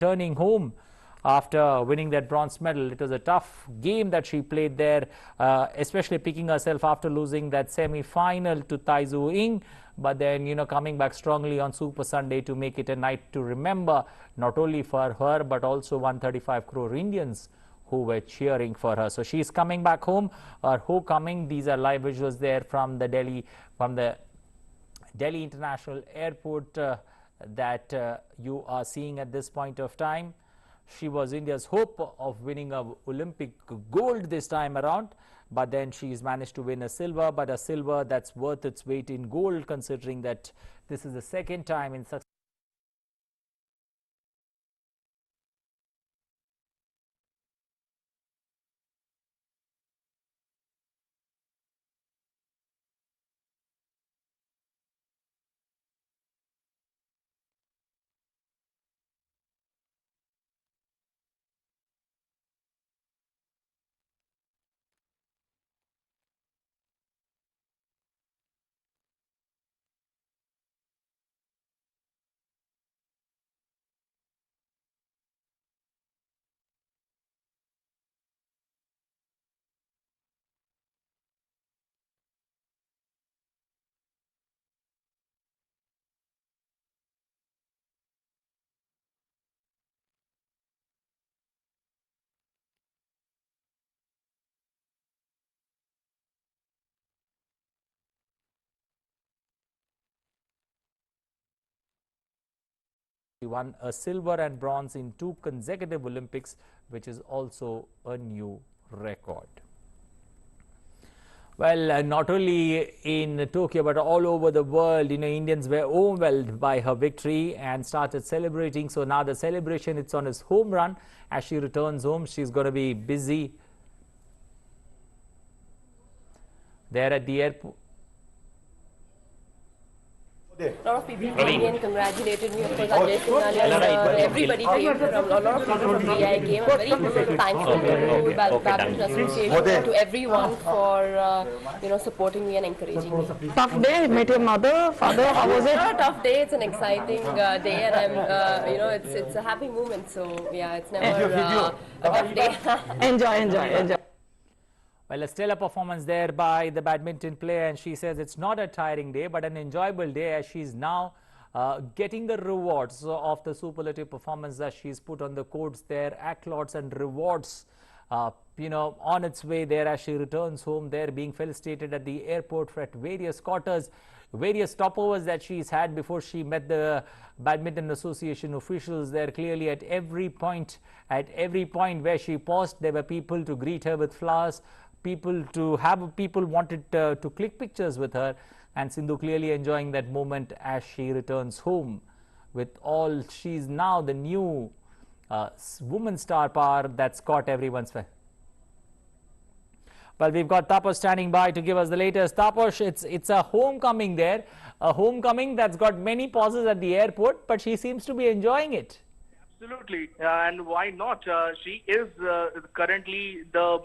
returning home after winning that bronze medal. It was a tough game that she played there, especially picking herself after losing that semi-final to Tai Tzu Ying. But then, coming back strongly on Super Sunday to make it a night to remember, not only for her, but also 135 crore Indians who were cheering for her. So she's coming back home. Her homecoming. These are live visuals there from the Delhi International Airport that you are seeing at this point of time. She was India's hope of winning a Olympic gold this time around, but then she's managed to win a silver, but a silver that's worth its weight in gold, considering that this is the second time in succession. She won a silver and bronze in 2 consecutive Olympics, which is also a new record. Well, not only in Tokyo, but all over the world, Indians were overwhelmed by her victory and started celebrating. So now the celebration, it's on its home run. As she returns home, she's going to be busy there at the airport. A lot of people came and congratulated me. Of course, Ajay Singh, everybody came. A lot of people from VI came. I'm very thankful to Badminton Association, to everyone for supporting me and encouraging me. Tough day. Met your mother, father. How was it? It's not a tough day. It's an exciting day, and I'm it's a happy moment. So yeah, it's never a tough day. Enjoy. Well, a stellar performance there by the badminton player, and she says it's not a tiring day, but an enjoyable day, as she's now getting the rewards of the superlative performance that she's put on the courts there, accolades and rewards, on its way there as she returns home there, being felicitated at the airport at various quarters, various stopovers that she's had before she met the Badminton Association officials there. Clearly at every point where she paused, there were people to greet her with flowers, people wanted to click pictures with her, and Sindhu clearly enjoying that moment as she returns home with all. She's now the new woman star power that's caught everyone's fair. Well, we've got Taposh standing by to give us the latest. Taposh, it's a homecoming there, a homecoming that's got many pauses at the airport, but she seems to be enjoying it. Absolutely, and why not? She is currently the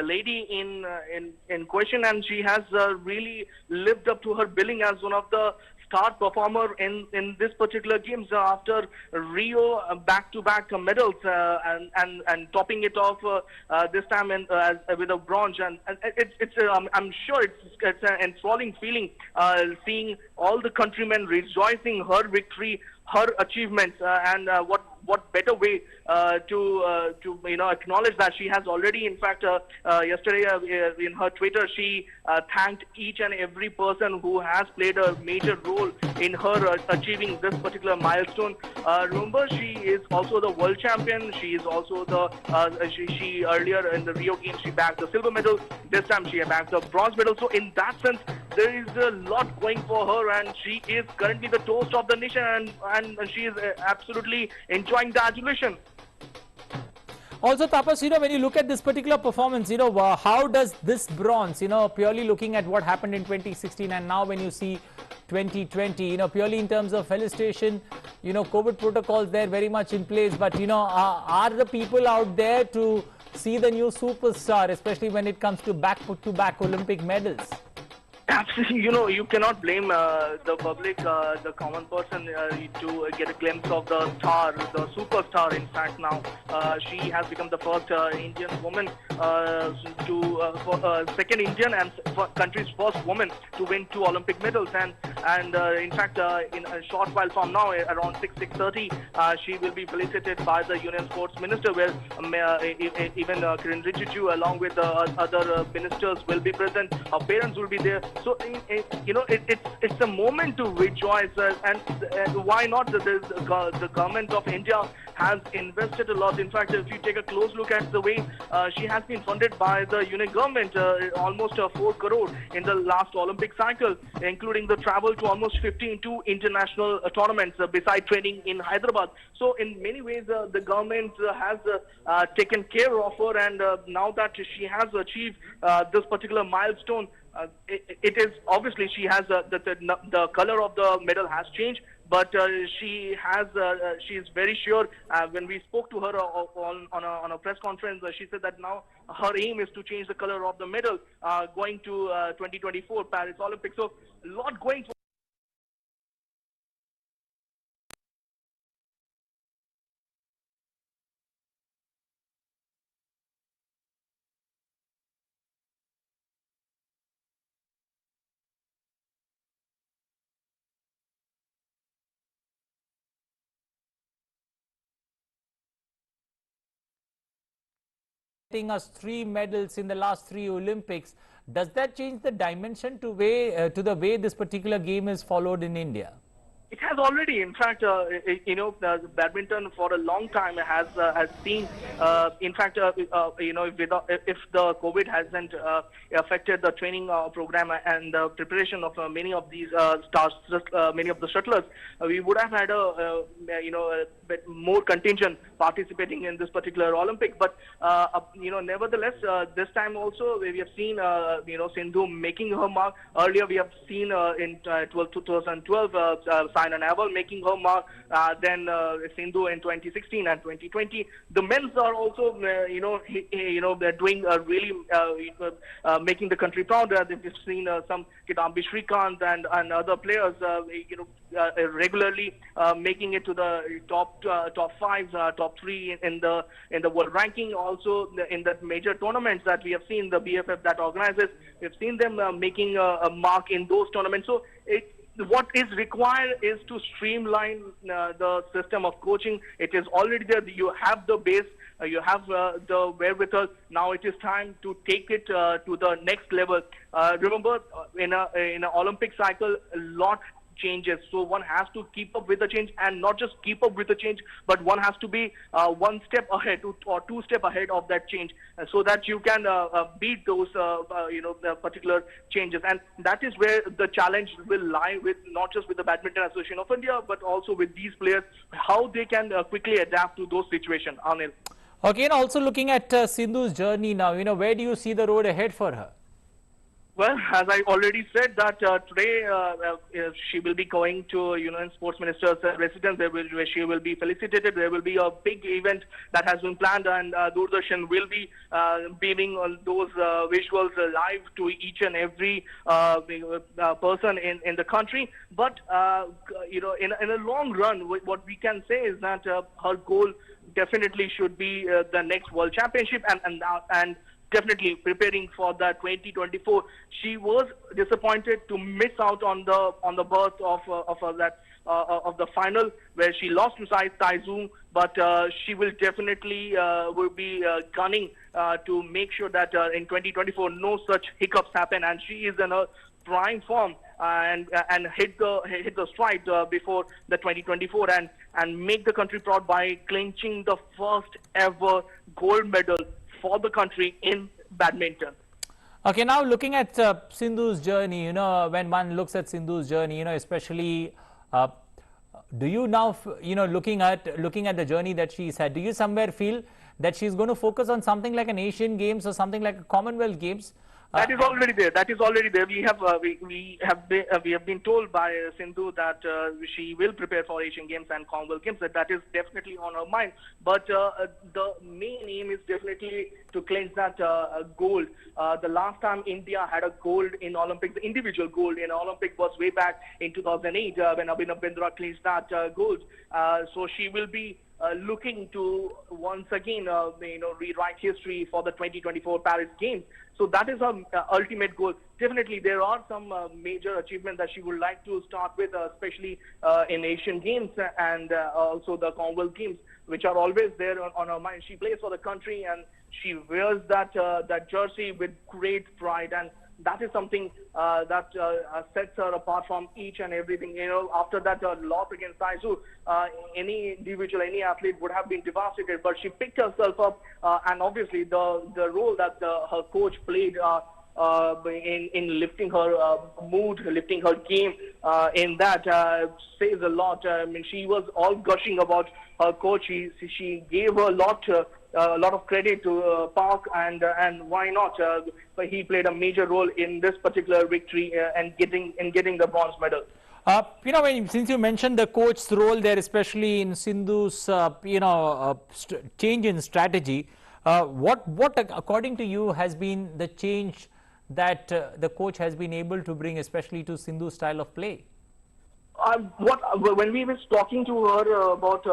lady in question, and she has really lived up to her billing as one of the star performer in this particular games after Rio back-to-back medals and topping it off this time with a bronze, and I'm sure it's an enthralling feeling seeing all the countrymen rejoicing her victory, her achievements, and what better way to acknowledge that she has already, in fact, yesterday in her Twitter, she thanked each and every person who has played a major role in her achieving this particular milestone. Remember, she is also the world champion. She is also she earlier in the Rio Games, she bagged the silver medal. This time she bagged the bronze medal. So in that sense, there is a lot going for her, and she is currently the toast of the nation, and she is absolutely enjoying the adulation. Also, Tapas, when you look at this particular performance, how does this bronze, purely looking at what happened in 2016 and now when you see 2020, purely in terms of felicitation, COVID protocols there very much in place, but, are the people out there to see the new superstar, especially when it comes to back-to-back Olympic medals? Absolutely, you cannot blame the public, the common person, to get a glimpse of the star, the superstar. In fact, now she has become the first Indian woman second Indian and country's first woman to win 2 Olympic medals. And in fact, in a short while from now, around 6:30, she will be felicitated by the Union Sports Minister, where even Kiran Rijiju, along with other ministers, will be present. Her parents will be there. So, it's a moment to rejoice, and why not? The government of India has invested a lot. In fact, if you take a close look at the way she has been funded by the union government, almost 4 crore in the last Olympic cycle, including the travel to almost 52 international tournaments, beside training in Hyderabad. So, in many ways, the government has taken care of her, and now that she has achieved this particular milestone, it is obviously she has the color of the medal has changed, but she is very sure. When we spoke to her on a press conference, she said that now her aim is to change the color of the medal going to 2024 Paris Olympics. So a lot going for. Getting us 3 medals in the last 3 Olympics. Does that change the dimension to the way this particular game is followed in India? It has already, in fact, badminton for a long time has seen, in fact, if the COVID hasn't affected the training program and the preparation of many of these stars, many of the shuttlers, we would have had a bit more contingent participating in this particular Olympic. But nevertheless, this time also we have seen Sindhu making her mark. Earlier we have seen in 2012. Saina Nehwal making her mark, then Sindhu in 2016 and 2020. The men's are also, they're doing really making the country proud. We've seen some Kitambi Shrikant and other players, regularly making it to the top 5, top 3 in the world ranking. Also in the major tournaments that we have seen, the BFF that organizes, we've seen them making a mark in those tournaments. So what is required is to streamline the system of coaching. It is already there. You have the base, you have the wherewithal. Now it is time to take it to the next level. Remember, in an Olympic cycle, a lot changes, so one has to keep up with the change, and not just keep up with the change, but one has to be 1 step ahead or 2 steps ahead of that change, so that you can beat those the particular changes. And that is where the challenge will lie, with not just with the Badminton Association of India, but also with these players, how they can quickly adapt to those situations. Anil. Okay, and also looking at Sindhu's journey now, where do you see the road ahead for her? Well, as I already said, that today she will be going to Union Sports Minister's residence, where she will be felicitated. There will be a big event that has been planned, and Doordarshan will be beaming on those visuals live to each and every person in the country. But in a long run, what we can say is that her goal definitely should be the next World Championship, and definitely preparing for the 2024. She was disappointed to miss out on the berth of the final, where she lost to Taizu, but she will definitely will be gunning to make sure that in 2024 no such hiccups happen, and she is in a prime form and hit the stride before the 2024 and make the country proud by clinching the first ever gold medal for the country in badminton. Okay, now looking at Sindhu's journey, when one looks at Sindhu's journey, especially, do you now, looking at the journey that she's had, do you somewhere feel that she's going to focus on something like an Asian Games or something like a Commonwealth Games, That is already there. That is already there. We have been told by Sindhu that she will prepare for Asian Games and Commonwealth Games. That is definitely on her mind. But the main aim is definitely to clinch that gold. The last time India had a gold in Olympics, the individual gold in Olympic, was way back in 2008 when Abhinav Bindra clinched that gold. So she will be looking to once again, rewrite history for the 2024 Paris Games. So that is her ultimate goal. Definitely, there are some major achievements that she would like to start with, especially in Asian Games and also the Commonwealth Games, which are always there on her mind. She plays for the country and she wears that jersey with great pride, and that is something that sets her apart from each and everything. After that loss against Saizu, any individual, any athlete would have been devastated, but she picked herself up, and obviously the role that her coach played in lifting her mood, lifting her game, in that says a lot. I mean, she was all gushing about her coach. She gave her a lot of credit to Park, and why not? But he played a major role in this particular victory and getting the bronze medal. Since you mentioned the coach's role there, especially in Sindhu's, change in strategy, what according to you has been the change that the coach has been able to bring, especially to Sindhu's style of play? When we was talking to her about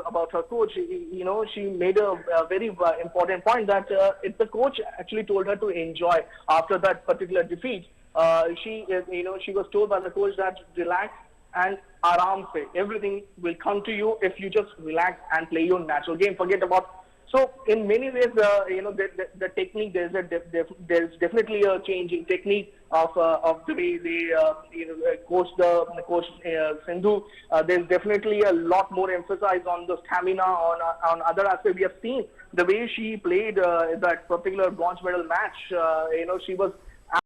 about her coach, she made a very important point that if the coach actually told her to enjoy after that particular defeat. She was told by the coach that relax and aram se. Everything will come to you if you just relax and play your natural game. Forget about. So in many ways, the technique, there's definitely a change in technique of the way they coach Sindhu. There's definitely a lot more emphasis on the stamina, on other aspects. We have seen the way she played that particular bronze medal match. She was